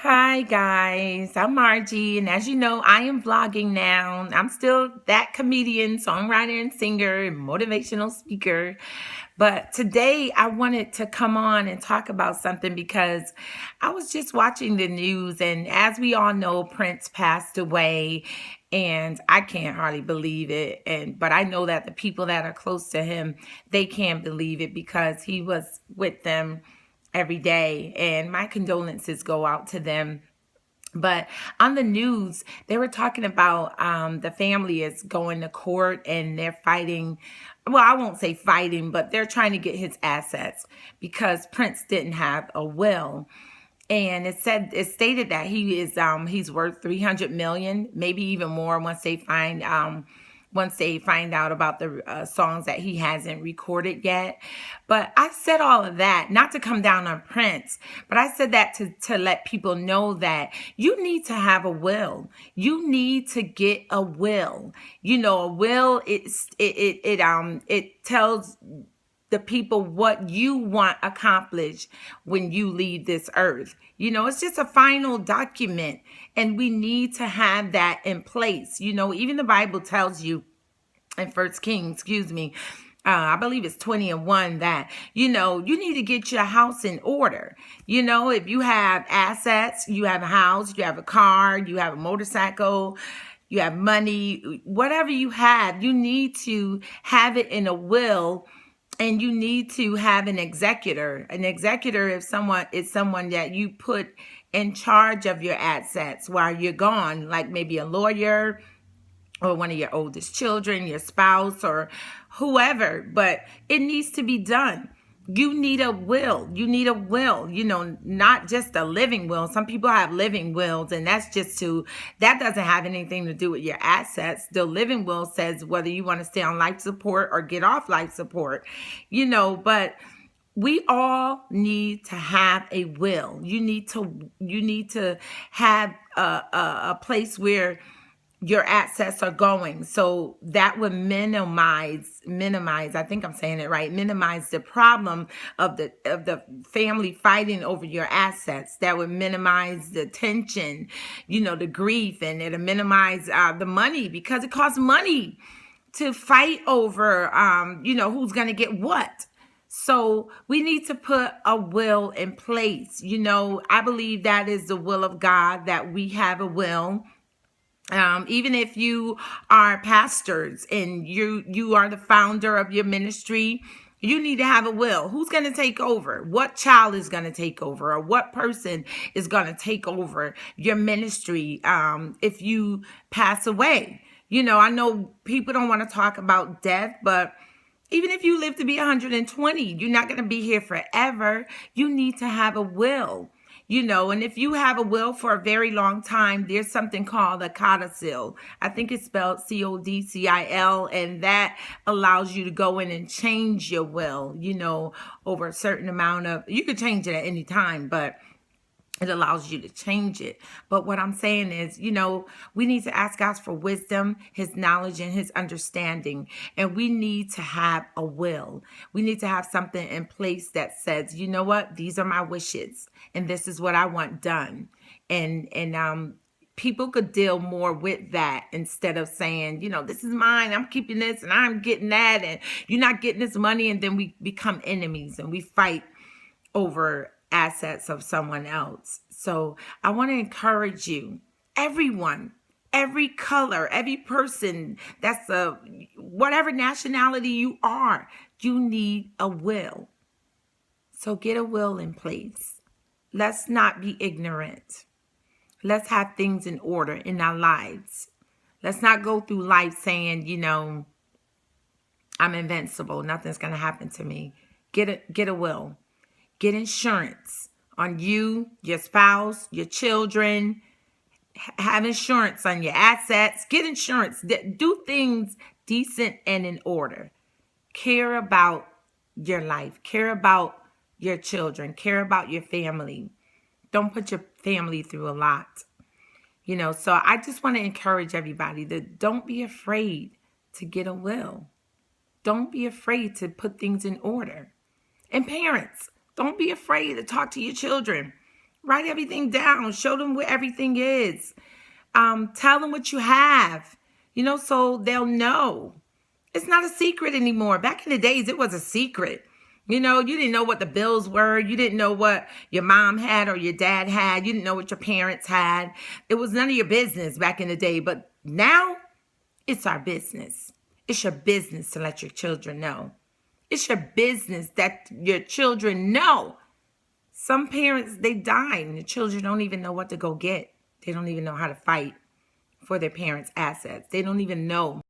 Hi guys, I'm Margie, and as you know, I am vlogging now. I'm still that comedian, songwriter, and singer, and motivational speaker. But today I wanted to come on and talk about something because I was just watching the news, and as we all know, Prince passed away, and I can't hardly believe it. But I know that the people that are close to him, they can't believe it because he was with them every day, and my condolences go out to them. But on the news, they were talking about the family is going to court and they're fighting. Well, I won't say fighting, but they're trying to get his assets because Prince didn't have a will. And it stated that he's worth 300 million, maybe even more once they find out about the songs that he hasn't recorded yet. But I said all of that not to come down on Prince, but I said that to let people know that you need to have a will. You need to get a will. You know, a will it tells the people what you want accomplished when you leave this earth. You know, it's just a final document, and we need to have that in place. You know, even the Bible tells you in First Kings, I believe it's 20:1, that, you know, you need to get your house in order. You know, if you have assets, you have a house, you have a car, you have a motorcycle, you have money, whatever you have, you need to have it in a will, and you need to have an executor. An executor is someone that you put in charge of your assets while you're gone, like maybe a lawyer or one of your oldest children, your spouse, or whoever. But it needs to be done. You need a will. You need a will, you know, not just a living will. Some people have living wills, and that doesn't have anything to do with your assets. The living will says whether you want to stay on life support or get off life support, you know, but we all need to have a will. You need to have a place where your assets are going, so that would minimize, I think I'm saying it right, minimize the problem of the family fighting over your assets. That would minimize the tension, you know, the grief, and it'll minimize the money, because it costs money to fight over you know, who's going to get what. So we need to put a will in place. You know, I believe that is the will of God, that we have a will. Even if you are pastors and you are the founder of your ministry, you need to have a will. Who's going to take over? What child is going to take over? Or what person is going to take over your ministry if you pass away? You know, I know people don't want to talk about death, but even if you live to be 120, you're not going to be here forever. You need to have a will. You know, and if you have a will for a very long time, there's something called a codicil. I think it's spelled CODCIL, and that allows you to go in and change your will, you know, over a certain amount of, you could change it at any time, but it allows you to change it. But what I'm saying is, you know, we need to ask God for wisdom, his knowledge, and his understanding. And we need to have a will. We need to have something in place that says, you know what, these are my wishes, and this is what I want done. And people could deal more with that instead of saying, you know, this is mine, I'm keeping this, and I'm getting that, and you're not getting this money. And then we become enemies and we fight over assets of someone else. So I want to encourage you, everyone, every color, every person, that's whatever nationality you are, you need a will. So get a will in place. Let's not be ignorant. Let's have things in order in our lives. Let's not go through life saying, you know, I'm invincible, nothing's going to happen to me. Get a will. Get insurance on you, your spouse, your children. Have insurance on your assets. Get insurance. Do things decent and in order. Care about your life. Care about your children. Care about your family. Don't put your family through a lot. You know, so I just want to encourage everybody that don't be afraid to get a will. Don't be afraid to put things in order. And parents, don't be afraid to talk to your children Write everything down. Show them where everything is. Tell them what you have, so they'll know. It's not a secret anymore. Back in the days, it was a secret. You didn't know what the bills were. You didn't know what your mom had or your dad had. You didn't know what your parents had. It was none of your business back in the day. But now it's our business. It's your business to let your children know. It's your business that your children know. Some parents, they die and the children don't even know what to go get. They don't even know how to fight for their parents' assets. They don't even know